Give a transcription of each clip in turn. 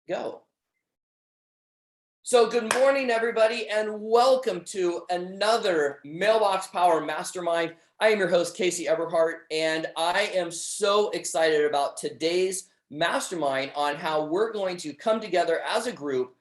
Go. So good morning, everybody, and welcome to another Mailbox Power Mastermind. I am your host, Casey Everhart, and I am so excited about today's mastermind on how we're going to come together as a group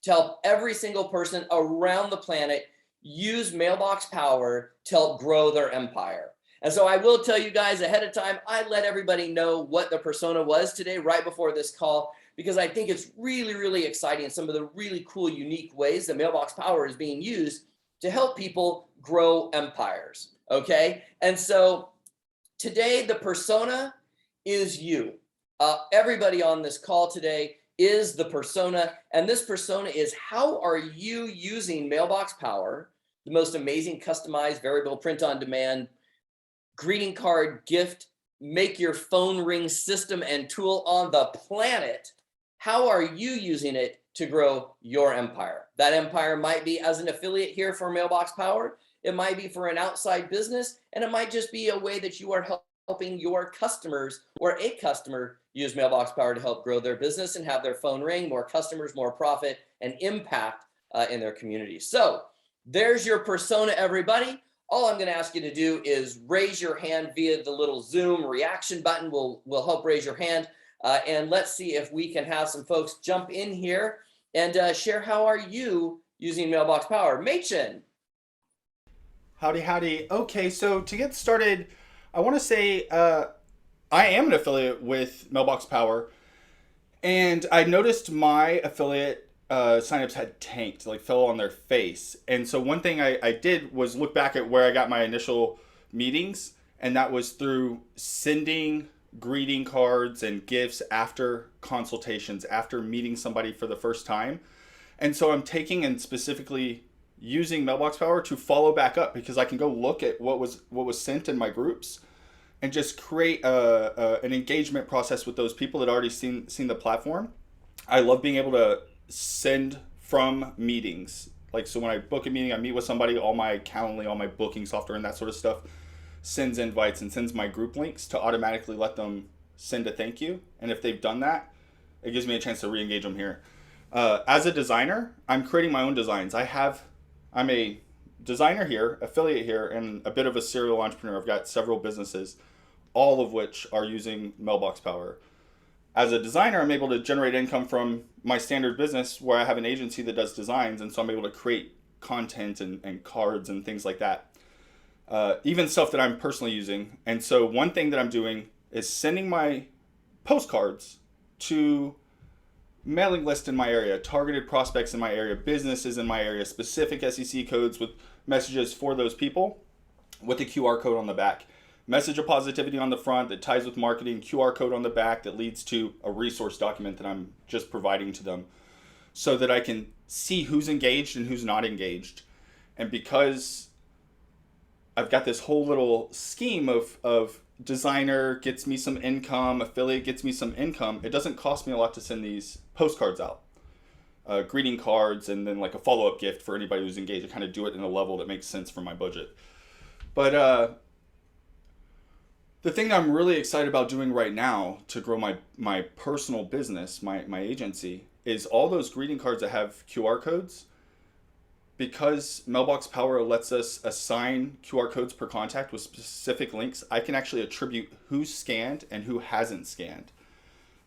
to help every single person around the planet use Mailbox Power to help grow their empire. And so I will tell you guys ahead of time, I let everybody know what the persona was today right before this call, because I think it's really, really exciting. Some of the really cool, unique ways that Mailbox Power is being used to help people grow empires. Okay. And so today, the persona is you. Everybody on this call today is the persona. And this persona is, how are you using Mailbox Power, the most amazing customized variable print on demand greeting card gift, make your phone ring system and tool on the planet? How are you using it to grow your empire? That empire might be as an affiliate here for Mailbox Power. It might be for an outside business, and it might just be a way that you are helping your customers or a customer use Mailbox Power to help grow their business and have their phone ring, more customers, more profit, and impact in their community. So there's your persona, everybody. All I'm going to ask you to do is raise your hand via the little Zoom reaction button. Will help raise your hand. And let's see if we can have some folks jump in here and share how are you using Mailbox Power. Machen. Howdy, howdy. Okay, so to get started, I want to say I am an affiliate with Mailbox Power, and I noticed my affiliate signups had tanked, like fell on their face. And so one thing I did was look back at where I got my initial meetings, and that was through sending greeting cards and gifts after consultations, after meeting somebody for the first time. And so I'm taking and specifically using Mailbox Power to follow back up, because I can go look at what was sent in my groups and just create an engagement process with those people that already seen the platform. I love being able to send from meetings. Like, so when I book a meeting, I meet with somebody, all my Calendly, all my booking software and that sort of stuff sends invites and sends my group links to automatically let them send a thank you. And if they've done that, it gives me a chance to re-engage them here. As a designer, I'm creating my own designs. I'm a designer here, affiliate here, and a bit of a serial entrepreneur. I've got several businesses, all of which are using Mailbox Power. As a designer, I'm able to generate income from my standard business where I have an agency that does designs, and so I'm able to create content and cards and things like that. Even stuff that I'm personally using. And so one thing that I'm doing is sending my postcards to mailing list in my area, targeted prospects in my area, businesses in my area, specific SEC codes with messages for those people with a QR code on the back. Message of positivity on the front that ties with marketing, QR code on the back that leads to a resource document that I'm just providing to them so that I can see who's engaged and who's not engaged. And because I've got this whole little scheme of designer gets me some income, affiliate gets me some income, it doesn't cost me a lot to send these postcards out. Greeting cards, and then like a follow-up gift for anybody who's engaged. I kind of do it in a level that makes sense for my budget. But the thing that I'm really excited about doing right now to grow my personal business, my agency, is all those greeting cards that have QR codes. Because Mailbox Power lets us assign QR codes per contact with specific links, I can actually attribute who's scanned and who hasn't scanned.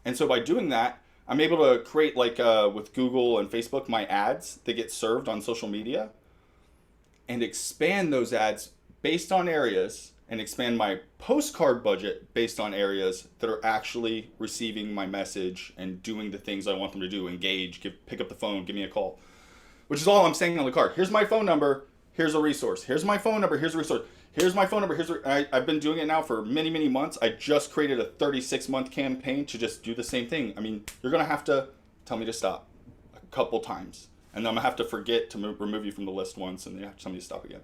And so by doing that, I'm able to create, like with Google and Facebook, my ads that get served on social media and expand those ads based on areas, and expand my postcard budget based on areas that are actually receiving my message and doing the things I want them to do, engage, pick up the phone, give me a call. Which is all I'm saying on the card. Here's my phone number, here's a resource. Here's my phone number, here's a resource. Here's my phone number, I've been doing it now for many, many months. I just created a 36-month campaign to just do the same thing. I mean, you're gonna have to tell me to stop a couple times. And then I'm gonna have to forget to remove you from the list once, and then you have to tell me to stop again.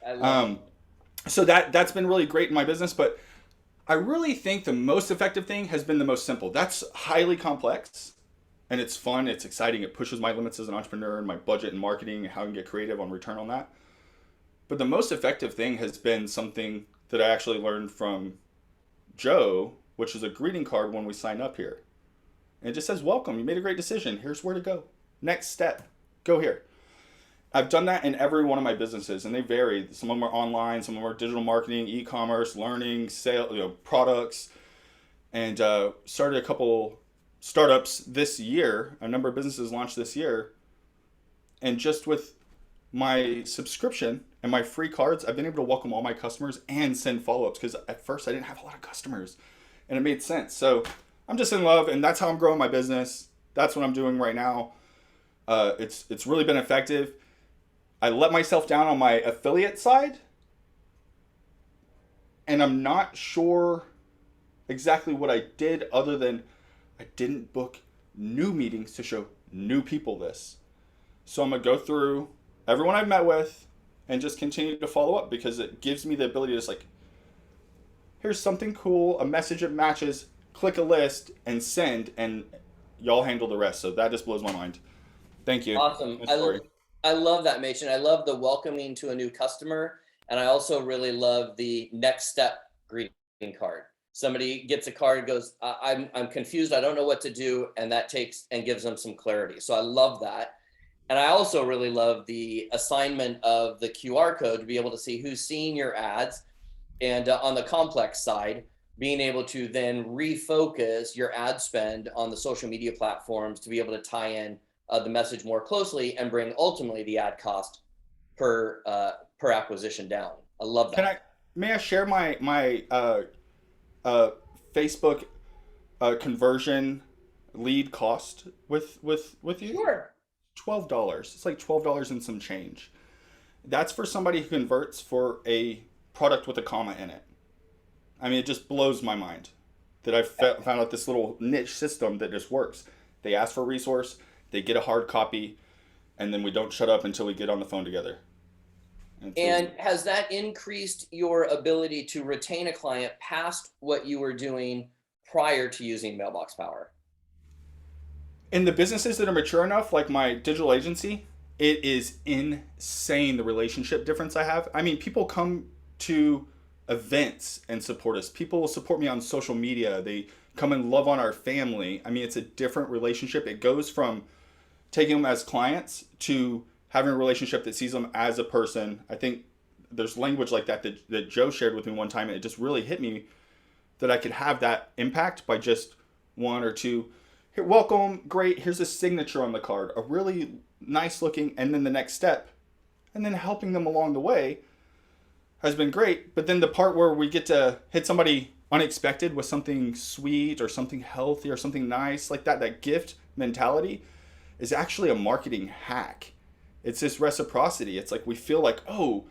I love it. So that's been really great in my business, but I really think the most effective thing has been the most simple. That's highly complex. And it's fun, it's exciting, it pushes my limits as an entrepreneur and my budget and marketing and how I can get creative on return on that. But the most effective thing has been something that I actually learned from Joe, which is a greeting card when we sign up here. And it just says, welcome, you made a great decision. Here's where to go. Next step, go here. I've done that in every one of my businesses, and they vary. Some of them are online, some of them are digital marketing, e-commerce, learning, sale, products, and started a couple startups this year. A number of businesses launched this year, and just with my subscription and my free cards, I've been able to welcome all my customers and send follow-ups, because at first I didn't have a lot of customers, and it made sense. So I'm just in love, and that's how I'm growing my business. That's what I'm doing right now. It's really been effective. I let myself down on my affiliate side, and I'm not sure exactly what I did, other than I didn't book new meetings to show new people this. So I'm going to go through everyone I've met with and just continue to follow up, because it gives me the ability to just like, here's something cool, a message that matches, click a list and send, and y'all handle the rest. So that just blows my mind. Thank you. Awesome. I love that, Machen. I love the welcoming to a new customer. And I also really love the next step greeting card. Somebody gets a card, goes, I'm confused, I don't know what to do. And that takes and gives them some clarity. So I love that. And I also really love the assignment of the QR code to be able to see who's seeing your ads. And on the complex side, being able to then refocus your ad spend on the social media platforms to be able to tie in the message more closely and bring ultimately the ad cost per acquisition down. I love that. May I share my Facebook conversion lead cost with you? Sure. $12. It's like $12 and some change. That's for somebody who converts for a product with a comma in it. I mean, it just blows my mind that I've found out this little niche system that just works. They ask for a resource, they get a hard copy, and then we don't shut up until we get on the phone together. And has that increased your ability to retain a client past what you were doing prior to using MailboxPower? In the businesses that are mature enough, like my digital agency, it is insane the relationship difference I have. I mean, people come to events and support us. People will support me on social media. They come and love on our family. I mean, it's a different relationship. It goes from taking them as clients to having a relationship that sees them as a person. I think there's language like that Joe shared with me one time, and it just really hit me that I could have that impact by just one or two. Here, welcome, great, here's a signature on the card, a really nice looking, and then the next step, and then helping them along the way has been great. But then the part where we get to hit somebody unexpected with something sweet or something healthy or something nice like that gift mentality is actually a marketing hack. It's this reciprocity. It's like we feel like, oh,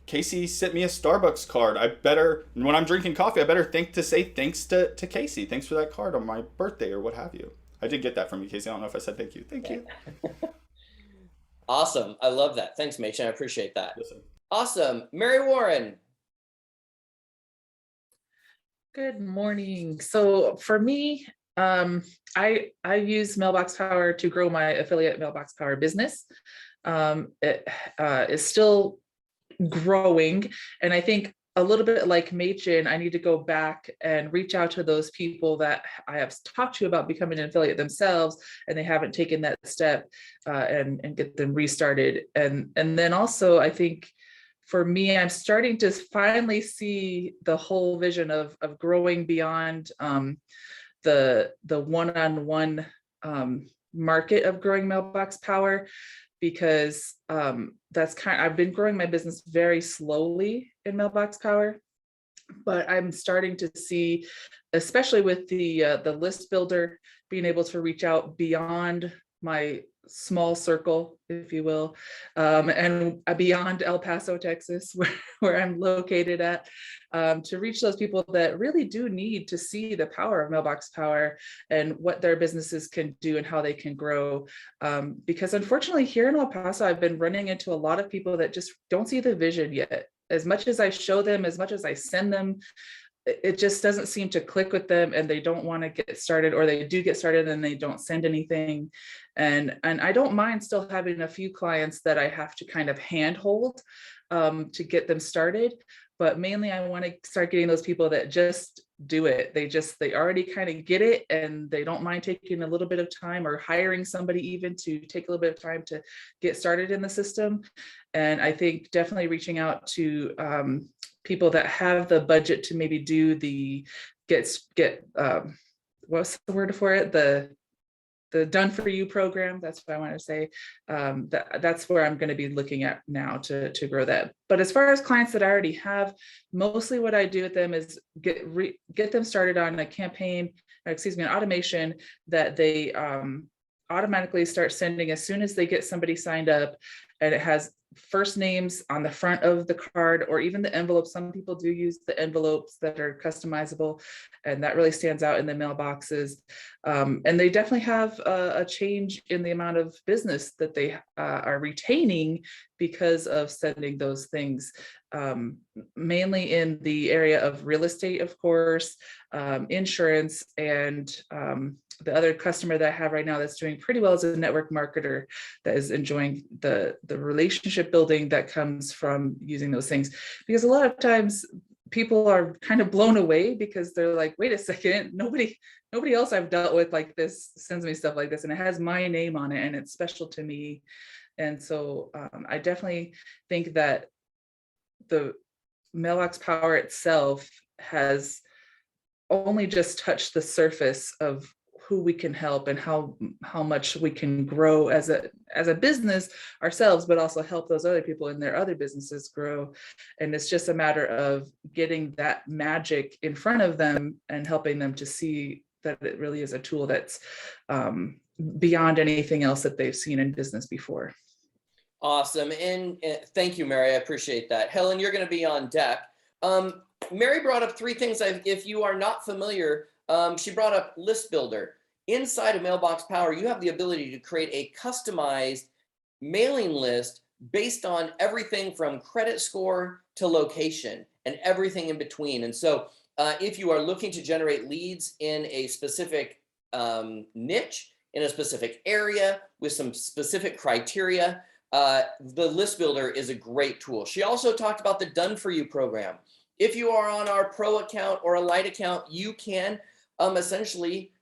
Casey sent me a Starbucks card. I better, when I'm drinking coffee, I better say thanks to Casey. Thanks for that card on my birthday or what have you. I did get that from you, Casey. I don't know if I said thank you. Thank you. Awesome. I love that. Thanks, Machen. I appreciate that. Yes, sir. Awesome. Mary Warren. Good morning. So for me, I use MailboxPower to grow my affiliate MailboxPower business. It is still growing, and I think a little bit like Machen, I need to go back and reach out to those people that I have talked to about becoming an affiliate themselves, and they haven't taken that step, and get them restarted. And then also, I think for me, I'm starting to finally see the whole vision of growing beyond the one-on-one market of growing MailboxPower, because I've been growing my business very slowly in MailboxPower, but I'm starting to see, especially with the list builder, being able to reach out beyond my small circle, if you will, and beyond El Paso, Texas, where I'm located at, to reach those people that really do need to see the power of MailboxPower and what their businesses can do and how they can grow. Because unfortunately here in El Paso, I've been running into a lot of people that just don't see the vision yet. As much as I show them, as much as I send them, it just doesn't seem to click with them, and they don't want to get started, or they do get started and they don't send anything. And I don't mind still having a few clients that I have to kind of handhold to get them started. But mainly I want to start getting those people that just do it. They already kind of get it, and they don't mind taking a little bit of time or hiring somebody even to take a little bit of time to get started in the system. And I think definitely reaching out to people that have the budget to maybe do the what's the word for it? The done for you program. That's what I want to say. That's where I'm going to be looking at now to grow that. But as far as clients that I already have, mostly what I do with them is get them started on a campaign, an automation that they automatically start sending as soon as they get somebody signed up, and it has first names on the front of the card or even the envelope. Some people do use the envelopes that are customizable, and that really stands out in the mailboxes. And they definitely have a change in the amount of business that they are retaining because of sending those things, mainly in the area of real estate, of course, insurance, and the other customer that I have right now that's doing pretty well is a network marketer that is enjoying the relationship building that comes from using those things. Because a lot of times people are kind of blown away because they're like, wait a second, nobody else I've dealt with like this sends me stuff like this, and it has my name on it and it's special to me. And so I definitely think that the MailboxPower itself has only just touched the surface of who we can help and how much we can grow as a business ourselves, but also help those other people in their other businesses grow. And it's just a matter of getting that magic in front of them and helping them to see that it really is a tool that's beyond anything else that they've seen in business before. Awesome. And thank you, Mary. I appreciate that. Helen, you're going to be on deck. Mary brought up three things. If you are not familiar, she brought up List Builder. Inside of MailboxPower, you have the ability to create a customized mailing list based on everything from credit score to location and everything in between. And so if you are looking to generate leads in a specific niche, in a specific area with some specific criteria, the List Builder is a great tool. She also talked about the Done For You program. If you are on our Pro account or a Lite account, you can essentially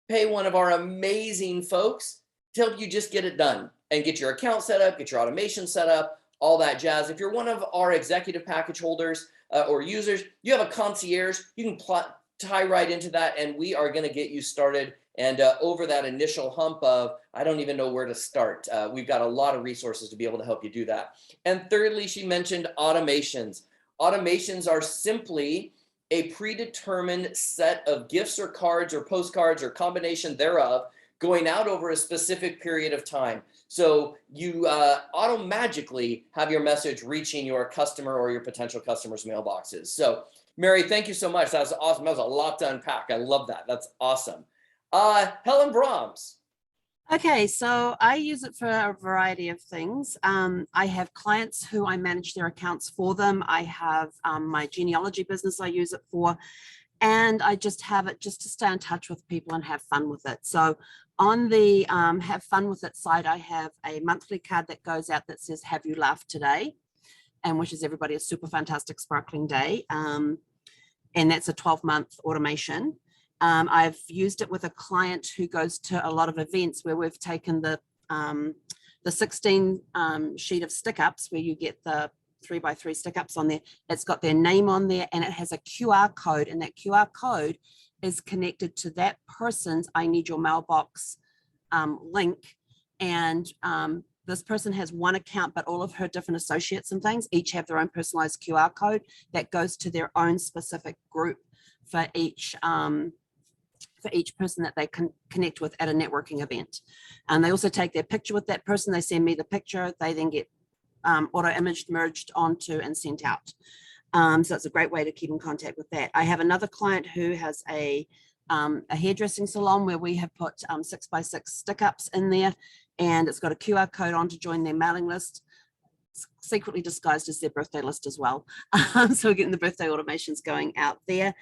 pay one of our amazing folks to help you just get it done and get your account set up, get your automation set up, all that jazz. If you're one of our executive package holders or users, you have a concierge, you can tie right into that, and we are going to get you started and over that initial hump of, I don't even know where to start. We've got a lot of resources to be able to help you do that. And thirdly, she mentioned automations. Automations are simply a predetermined set of gifts or cards or postcards or combination thereof going out over a specific period of time. So you auto-magically have your message reaching your customer or your potential customers' mailboxes. So Mary, thank you so much. That was awesome. That was a lot to unpack. I love that. That's awesome. Helen Brahms. Okay, so I use it for a variety of things. I have clients who I manage their accounts for them. I have my genealogy business I use it for, and I just have it just to stay in touch with people and have fun with it. So on the have fun with it side, I have a monthly card that goes out that says, have you laughed today? And wishes everybody a super fantastic sparkling day. And that's a 12-month automation. I've used it with a client who goes to a lot of events where we've taken the 16 sheet of stick-ups where you get the 3x3 stick-ups on there. It's got their name on there and it has a QR code, and that QR code is connected to that person's I Need Your Mailbox link. And this person has one account, but all of her different associates and things each have their own personalized QR code that goes to their own specific group for each person that they can connect with at a networking event. And they also take their picture with that person. They send me the picture. They then get auto imaged, merged onto and sent out. So it's a great way to keep in contact with that. I have another client who has a hairdressing salon where we have put 6x6 stick-ups in there, and it's got a QR code on to join their mailing list. It's secretly disguised as their birthday list as well. So we're getting the birthday automations going out there.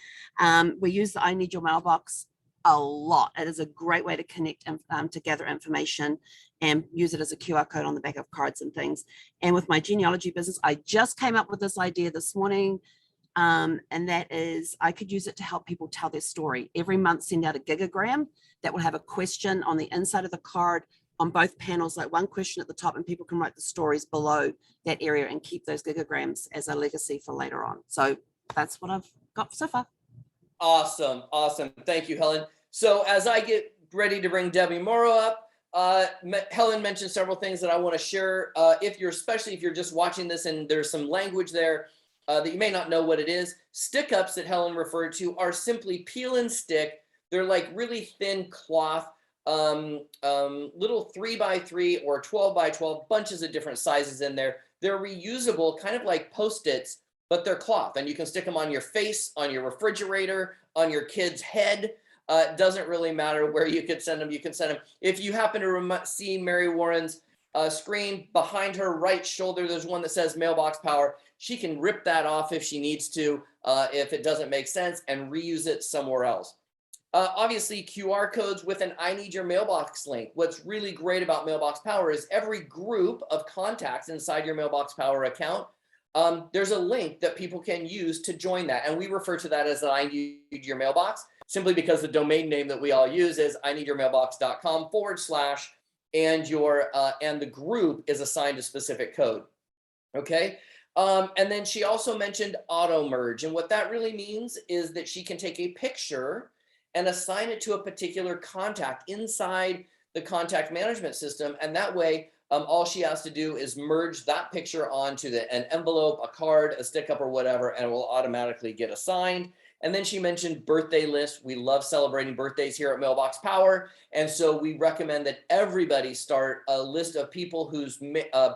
We use the I Need Your Mailbox a lot. It is a great way to connect and to gather information and use it as a QR code on the back of cards and things. And with my genealogy business, I just came up with this idea this morning. And that is, I could use it to help people tell their story. Every month, send out a gigagram that will have a question on the inside of the card on both panels, like one question at the top, and people can write the stories below that area and keep those gigagrams as a legacy for later on. So that's what I've got so far. Awesome. Awesome. Thank you, Helen. So as I get ready to bring Debbie Morrow up, Helen mentioned several things that I want to share. Especially if you're just watching this and there's some language there that you may not know what it is. Stick ups that Helen referred to are simply peel and stick. They're like really thin cloth, little 3x3 or 12x12, bunches of different sizes in there. They're reusable, kind of like Post-its, but they're cloth, and you can stick them on your face, on your refrigerator, on your kid's head. It doesn't really matter where you could send them. You can send them. If you happen to see Mary Warren's screen behind her right shoulder, there's one that says Mailbox Power. She can rip that off if she needs to, if it doesn't make sense, and reuse it somewhere else. Obviously, QR codes with an I need your mailbox link. What's really great about Mailbox Power is every group of contacts inside your Mailbox Power account, there's a link that people can use to join that. And we refer to that as I need your mailbox, simply because the domain name that we all use is ineedyourmailbox.com / and the group is assigned a specific code. Okay. And then she also mentioned auto merge. And what that really means is that she can take a picture and assign it to a particular contact inside the contact management system. And that way, all she has to do is merge that picture onto an envelope, a card, a stick up, or whatever, and it will automatically get assigned. And then she mentioned birthday lists. We love celebrating birthdays here at Mailbox Power. And so we recommend that everybody start a list of people whose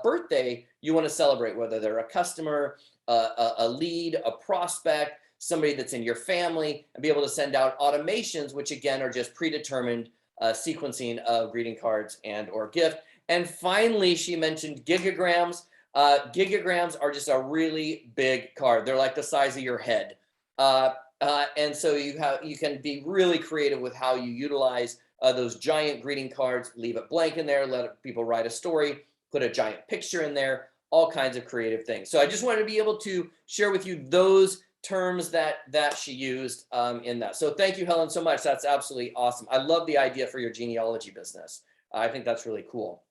birthday you want to celebrate, whether they're a customer, a lead, a prospect, somebody that's in your family, and be able to send out automations, which again are just predetermined sequencing of greeting cards and or gift. And finally, she mentioned gigagrams. Gigagrams are just a really big card. They're like the size of your head. And so you can be really creative with how you utilize those giant greeting cards. Leave it blank in there, let people write a story, put a giant picture in there, all kinds of creative things. So I just wanted to be able to share with you those terms that she used in that. So thank you, Helen, so much. That's absolutely awesome. I love the idea for your genealogy business. I think that's really cool.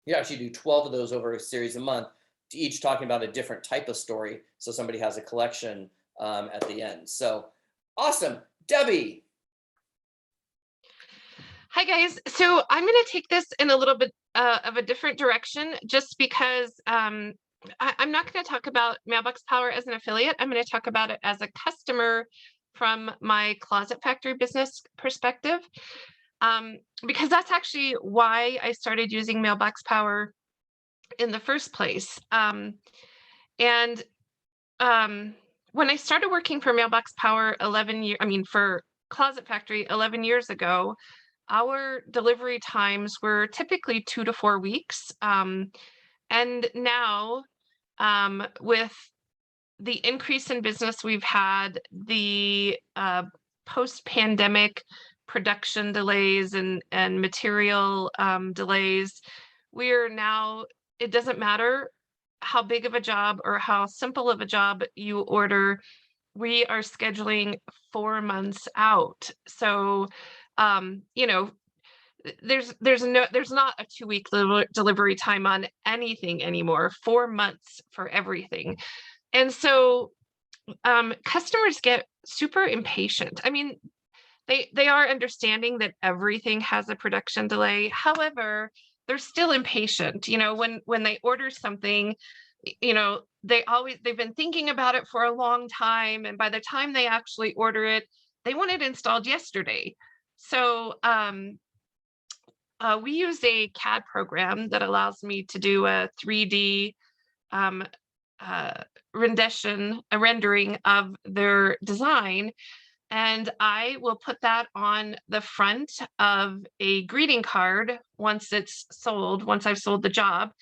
You actually do 12 of those over a series a month, each talking about a different type of story. So somebody has a collection at the end. So awesome. Debbie. Hi, guys. So I'm going to take this in a little bit of a different direction, just because I'm not going to talk about Mailbox Power as an affiliate. I'm going to talk about it as a customer from my Closet Factory business perspective, because that's actually why I started using Mailbox Power in the first place. When I started working for Mailbox Power for Closet Factory 11 years ago, our delivery times were typically 2 to 4 weeks. And now, with the increase in business we've had, the post-pandemic production delays and material delays, we're now, it doesn't matter how big of a job or how simple of a job you order, we are scheduling 4 months out. So, there's not a 2-week delivery time on anything anymore. 4 months for everything. And so customers get super impatient. I mean, they are understanding that everything has a production delay. However, they're still impatient. When they order something, they've been thinking about it for a long time, and by the time they actually order it, they want it installed yesterday. So we use a CAD program that allows me to do a 3D rendering of their design. And I will put that on the front of a greeting card once it's sold, once I've sold the job,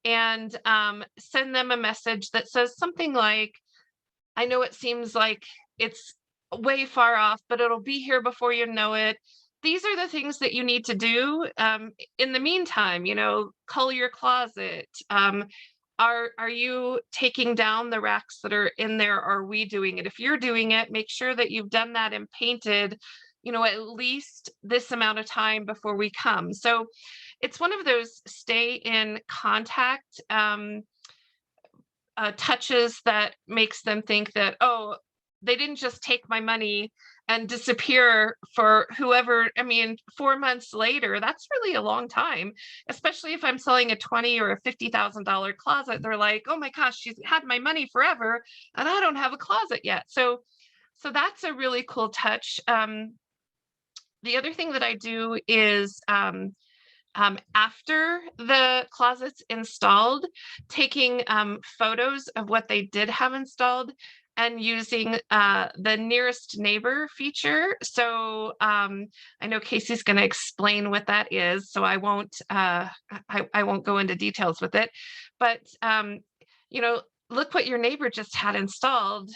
and send them a message that says something like, I know it seems like it's way far off, but it'll be here before you know it. These are the things that you need to do. In the meantime, cull your closet, are you taking down the racks that are in there? Or are we doing it? If you're doing it, make sure that you've done that and painted, at least this amount of time before we come. So it's one of those stay in contact touches that makes them think that, oh, they didn't just take my money and disappear for whoever. I mean, 4 months later, that's really a long time, especially if I'm selling a $20,000 or a $50,000 closet. They're like, oh my gosh, she's had my money forever and I don't have a closet yet. So that's a really cool touch. The other thing that I do is after the closet's installed, taking photos of what they did have installed and using the nearest neighbor feature. So I know Casey's going to explain what that is, so I won't go into details with it. But look what your neighbor just had installed.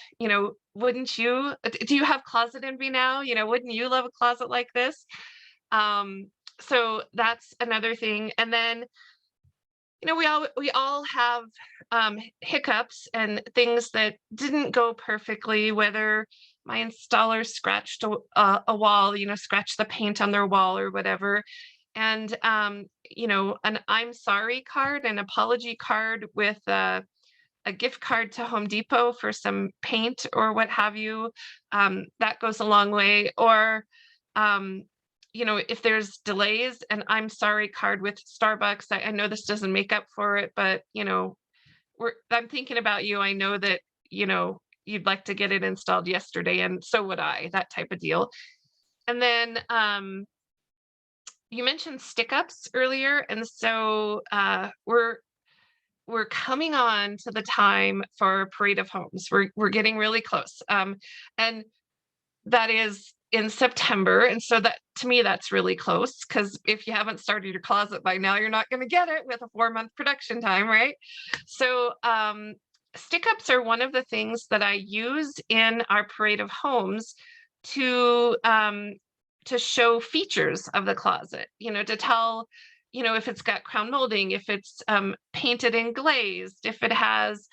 Wouldn't you? Do you have closet envy now? Wouldn't you love a closet like this? So that's another thing. And then, we all have hiccups and things that didn't go perfectly, whether my installer scratched a wall, scratched the paint on their wall or whatever. And, an I'm sorry card, an apology card with a gift card to Home Depot for some paint or what have you, that goes a long way. Or, if there's delays, an I'm sorry card with Starbucks. I know this doesn't make up for it, but I'm thinking about you. I know that you'd like to get it installed yesterday, and so would I. That type of deal. And then you mentioned stick-ups earlier, and so we're coming on to the time for Parade of Homes. We're getting really close, and that is in September. And so that, to me, that's really close, because if you haven't started your closet by now, you're not going to get it with a 4-month production time, right? So stick-ups are one of the things that I use in our Parade of Homes to show features of the closet, to tell, if it's got crown molding, if it's painted and glazed, if it has,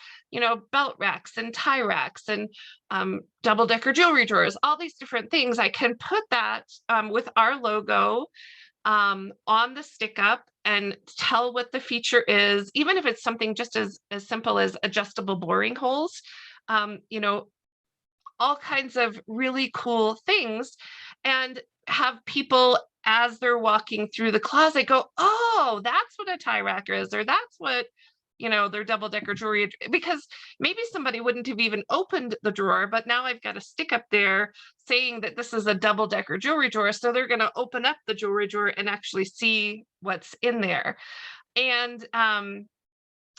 belt racks and tie racks and double-decker jewelry drawers, all these different things. I can put that with our logo on the stick up and tell what the feature is, even if it's something just as simple as adjustable boring holes, all kinds of really cool things, and have people, as they're walking through the closet, go, oh, that's what a tie rack is, or that's what, their double-decker jewelry, because maybe somebody wouldn't have even opened the drawer, but now I've got a stick up there saying that this is a double-decker jewelry drawer. So they're going to open up the jewelry drawer and actually see what's in there. And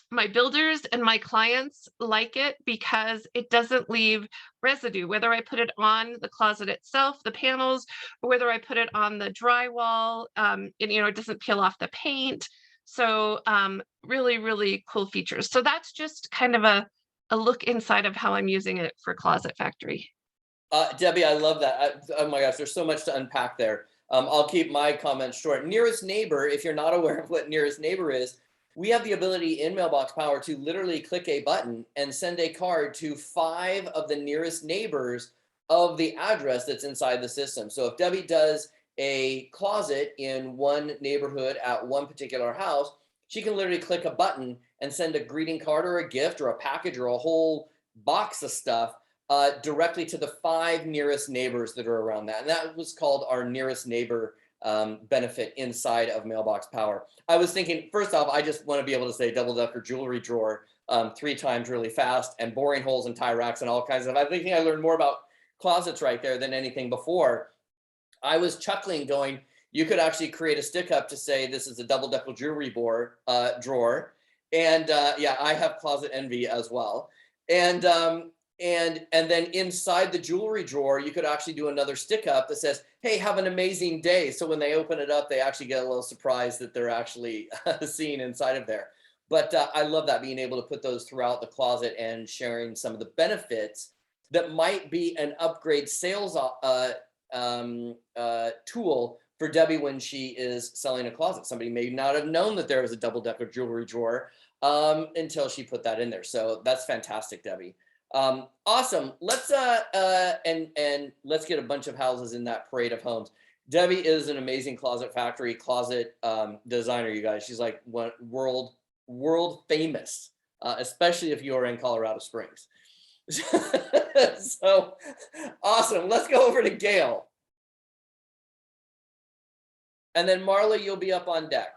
my builders and my clients like it because it doesn't leave residue, whether I put it on the closet itself, the panels, or whether I put it on the drywall. It doesn't peel off the paint. So really, really cool features. So that's just kind of a look inside of how I'm using it for Closet Factory. Debbie, I love that. Oh my gosh, there's so much to unpack there. I'll keep my comments short. Nearest neighbor, if you're not aware of what nearest neighbor is, we have the ability in MailboxPower to literally click a button and send a card to 5 of the nearest neighbors of the address that's inside the system. So if Debbie does a closet in one neighborhood at one particular house, she can literally click a button and send a greeting card or a gift or a package or a whole box of stuff directly to the 5 nearest neighbors that are around that. And that was called our nearest neighbor benefit inside of MailboxPower. I was thinking, first off, I just want to be able to say double-decker jewelry drawer 3 times really fast, and boring holes and tie racks and all kinds of. I think I learned more about closets right there than anything before. I was chuckling, going, you could actually create a stick up to say this is a double-decker jewelry drawer, and yeah, I have closet envy as well. And then inside the jewelry drawer, you could actually do another stick up that says, hey, have an amazing day. So when they open it up, they actually get a little surprise that they're actually seeing inside of there. But I love that, being able to put those throughout the closet and sharing some of the benefits that might be an upgrade sales tool for Debbie when she is selling a closet. Somebody may not have known that there was a double-decker jewelry drawer until she put that in there. So that's fantastic, Debbie. Awesome. Let's and let's get a bunch of houses in that parade of homes. Debbie is an amazing closet factory, closet designer, you guys. She's like world famous, especially if you are in Colorado Springs. So awesome. Let's go over to Gail. And then Marla, you'll be up on deck.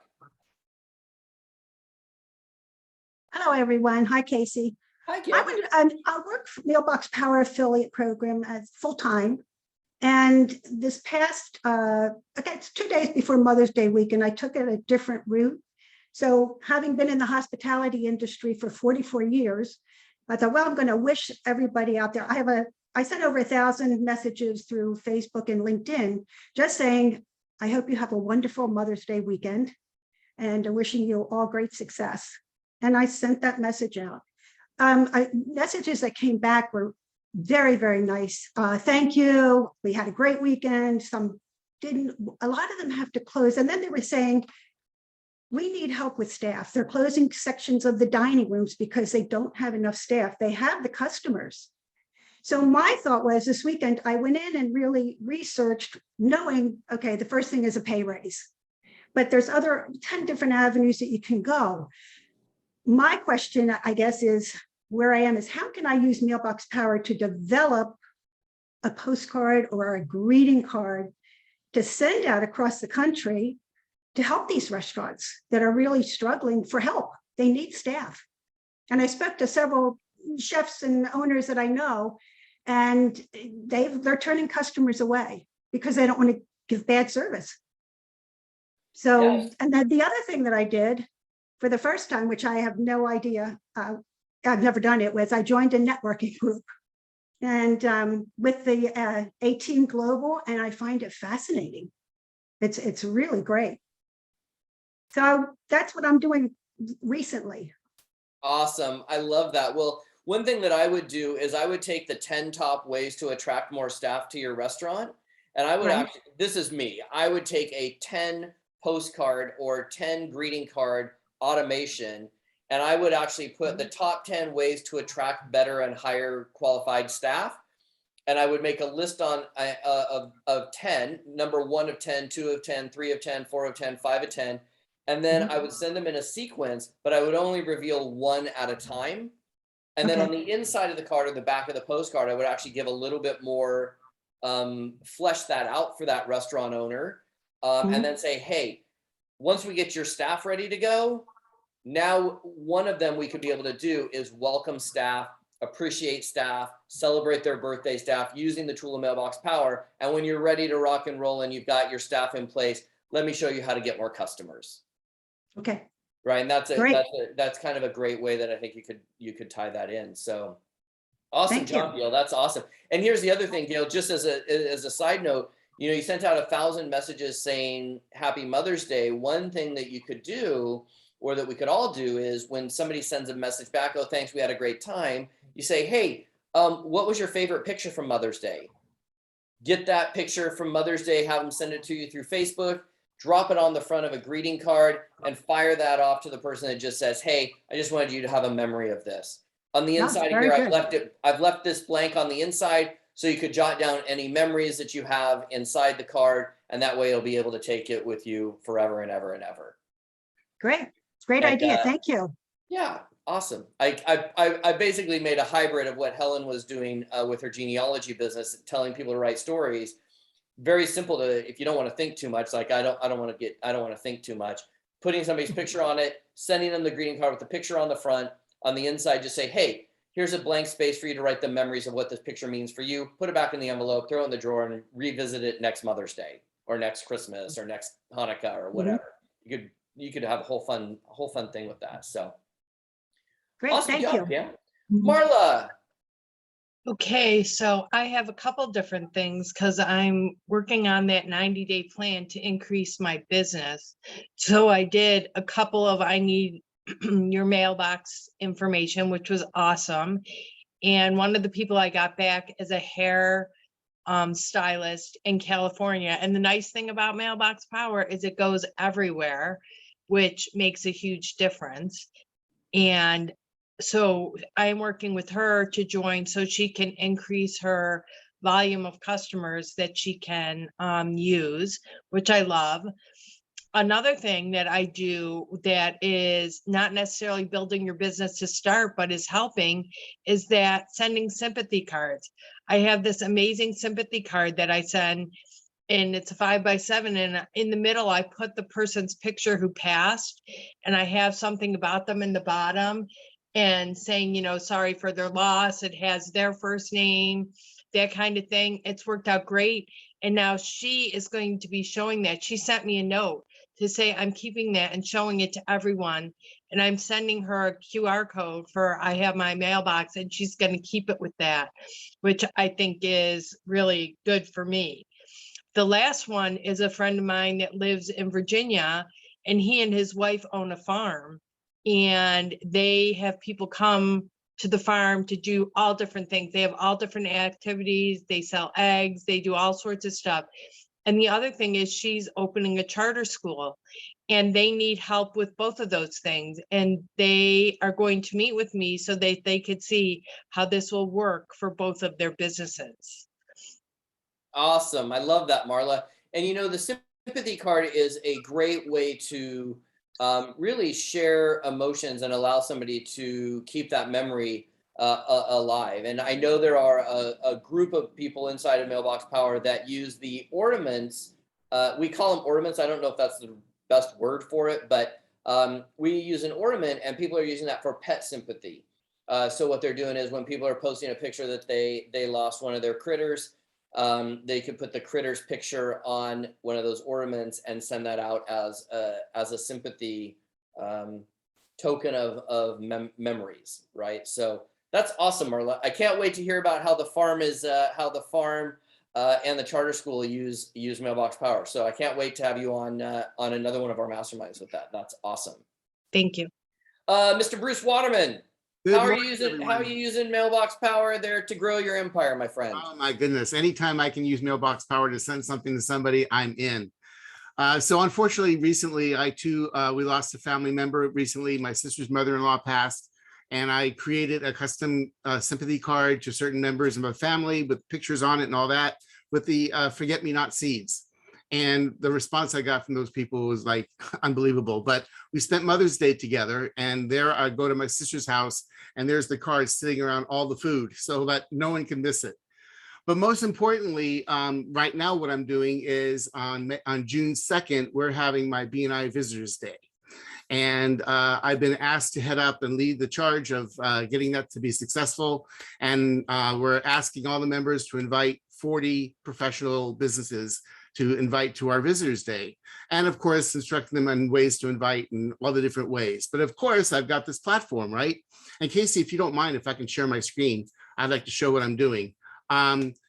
Hello, everyone. Hi, Casey. Hi, Gail. I work for MailboxPower affiliate program as full-time. And this past, it's 2 days before Mother's Day weekend, I took it a different route. So having been in the hospitality industry for 44 years, I thought, well, I'm going to wish everybody out there. I sent over 1,000 messages through Facebook and LinkedIn, just saying, I hope you have a wonderful Mother's Day weekend and wishing you all great success. And I sent that message out. Messages that came back were very, very nice. Thank you. We had a great weekend. Some didn't, a lot of them have to close. And then they were saying, we need help with staff. They're closing sections of the dining rooms because they don't have enough staff. They have the customers. So my thought was this weekend, I went in and really researched knowing, okay, the first thing is a pay raise, but there's 10 different avenues that you can go. My question, I guess, is where I am is how can I use MailboxPower to develop a postcard or a greeting card to send out across the country to help these restaurants that are really struggling for help. They need staff. And I spoke to several chefs and owners that I know, and they're turning customers away because they don't want to give bad service. So, yes. And then the other thing that I did for the first time, which I have no idea, I've never done it, was I joined a networking group and with the 18 Global, and I find it fascinating. It's really great. So that's what I'm doing recently. Awesome. I love that. Well, one thing that I would do is I would take the 10 top ways to attract more staff to your restaurant. And I would actually, this is me, I would take a 10 postcard or 10 greeting card automation, and I would actually put the top 10 ways to attract better and higher qualified staff. And I would make a list on of 10, number 1 of 10, 2 of 10, 3 of 10, 4 of 10, 5 of 10. And then I would send them in a sequence, but I would only reveal one at a time. And then on the inside of the card or the back of the postcard, I would actually give a little bit more, flesh that out for that restaurant owner. And then say, hey, once we get your staff ready to go, now one of them we could be able to do is welcome staff, appreciate staff, celebrate their birthday staff using the tool of MailboxPower. And when you're ready to rock and roll and you've got your staff in place, let me show you how to get more customers. Okay. Right. And that's kind of a great way that I think you could tie that in. So awesome job, Gail. That's awesome. And here's the other thing, Gail, just as a side note, you know, you sent out 1,000 messages saying Happy Mother's Day. One thing that you could do, or that we could all do, is when somebody sends a message back, oh, thanks, we had a great time, you say, hey, what was your favorite picture from Mother's Day? Get that picture from Mother's Day, have them send it to you through Facebook, drop it on the front of a greeting card, and fire that off to the person that just says, hey, I just wanted you to have a memory of this. On the inside of here, I've left this blank on the inside, so you could jot down any memories that you have inside the card, and that way you'll be able to take it with you forever and ever and ever. Great. Great idea. Thank you. Yeah, awesome. I basically made a hybrid of what Helen was doing with her genealogy business, telling people to write stories. Very simple to, if you don't want to think too much, like I don't want to think too much, putting somebody's picture on it, sending them the greeting card with the picture on the front. On the inside, just say, hey, here's a blank space for you to write the memories of what this picture means for you. Put it back in the envelope, throw it in the drawer, and revisit it next Mother's Day or next Christmas or next Hanukkah or whatever. You could have a whole fun thing with that. So great, awesome thank job, you. Yeah. Marla. Okay, so I have a couple different things because I'm working on that 90-day plan to increase my business. So I did a couple of, I need your mailbox information, which was awesome. And one of the people I got back is a hair stylist in California. And the nice thing about Mailbox Power is it goes everywhere, which makes a huge difference. And so I'm working with her to join so she can increase her volume of customers that she can use, which I love. Another thing that I do that is not necessarily building your business to start, but is helping, is that sending sympathy cards. I have this amazing sympathy card that I send, and it's a 5x7, and in the middle I put the person's picture who passed, and I have something about them in the bottom and saying, you know, sorry for their loss. It has their first name, that kind of thing. It's worked out great. And now she is going to be showing that. She sent me a note to say, I'm keeping that and showing it to everyone. And I'm sending her a QR code for, I have my mailbox, and she's going to keep it with that, which I think is really good for me. The last one is a friend of mine that lives in Virginia, and he and his wife own a farm, and they have people come to the farm to do all different things. They have all different activities. They sell eggs, they do all sorts of stuff. And the other thing is she's opening a charter school, and they need help with both of those things. And they are going to meet with me so that they could see how this will work for both of their businesses. Awesome. I love that, Marla. And you know, the sympathy card is a great way to really share emotions and allow somebody to keep that memory alive. And I know there are a group of people inside of Mailbox Power that use the ornaments. We call them ornaments. I don't know if that's the best word for it, but we use an ornament, and people are using that for pet sympathy. So what they're doing is when people are posting a picture that they lost one of their critters, they could put the critter's picture on one of those ornaments and send that out as a sympathy token of memories, right? So that's awesome, Marla. I can't wait to hear about how the farm and the charter school use Mailbox Power. So I can't wait to have you on another one of our masterminds with that. That's awesome. Thank you. Mr. Bruce Waterman. Good How are morning, you using Mailbox Power there to grow your empire, my friend? Oh my goodness. Anytime I can use Mailbox Power to send something to somebody, I'm in. So unfortunately, recently, we lost a family member recently. My sister's mother-in-law passed, and I created a custom sympathy card to certain members of my family with pictures on it and all that, with the forget-me-not seeds. And the response I got from those people was like unbelievable. But we spent Mother's Day together, and there I go to my sister's house, and there's the card sitting around all the food so that no one can miss it. But most importantly, right now what I'm doing is on June 2nd, we're having my B&I Visitors Day. And I've been asked to head up and lead the charge of getting that to be successful. And we're asking all the members to invite 40 professional businesses to invite to our Visitors Day. And of course, instructing them on ways to invite in all the different ways. But of course, I've got this platform, right? And Casey, if you don't mind, if I can share my screen, I'd like to show what I'm doing.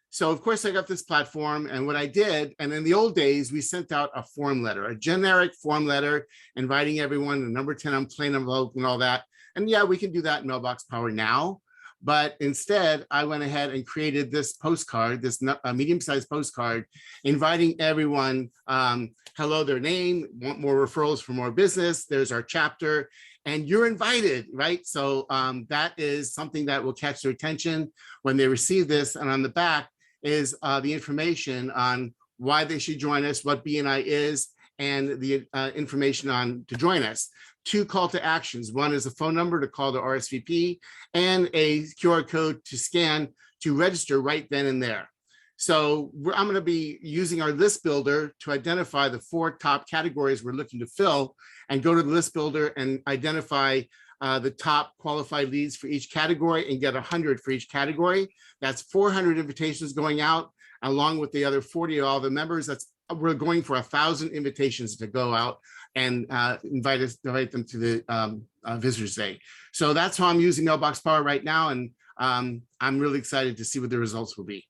So of course I got this platform, and what I did, and in the old days, we sent out a form letter, a generic form letter, inviting everyone, the number 10 on plain envelope and all that. And yeah, we can do that in Mailbox Power now. But instead, I went ahead and created this postcard, this medium-sized postcard, inviting everyone, hello, their name, want more referrals for more business, there's our chapter, and you're invited, right? So that is something that will catch their attention when they receive this. And on the back is the information on why they should join us, what BNI is, and the information on to join us. 2 call to actions. One is a phone number to call to RSVP, and a QR code to scan to register right then and there. So I'm going to be using our list builder to identify the 4 top categories we're looking to fill, and go to the list builder and identify the top qualified leads for each category and get 100 for each category. That's 400 invitations going out, along with the other 40 of all the members. We're going for 1,000 invitations to go out and invite them to the Visitors Day. So that's how I'm using Mailbox Power right now, and I'm really excited to see what the results will be.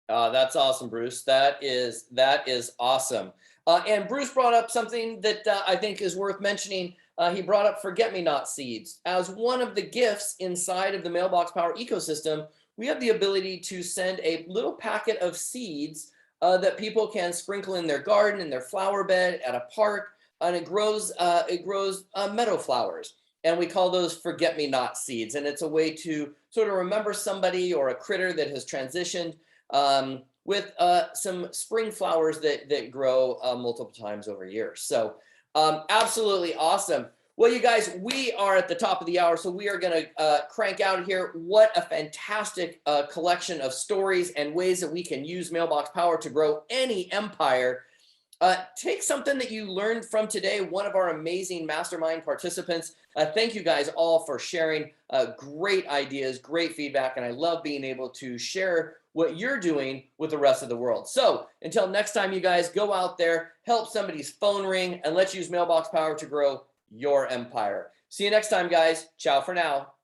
That's awesome, Bruce. That is awesome. And Bruce brought up something that I think is worth mentioning. He brought up forget-me-not seeds as one of the gifts inside of the Mailbox Power ecosystem. we have the ability to send a little packet of seeds that people can sprinkle in their garden, in their flower bed, at a park, and it grows meadow flowers. And we call those forget-me-not seeds. And it's a way to sort of remember somebody or a critter that has transitioned with some spring flowers that grow multiple times over years. So absolutely awesome. Well, you guys, we are at the top of the hour, so we are going to crank out here. What a fantastic collection of stories and ways that we can use Mailbox Power to grow any empire. Take something that you learned from today, one of our amazing mastermind participants. Thank you guys all for sharing great ideas, great feedback, and I love being able to share what you're doing with the rest of the world. So until next time, you guys, go out there, help somebody's phone ring, and let's use Mailbox Power to grow your empire. See you next time, guys. Ciao for now.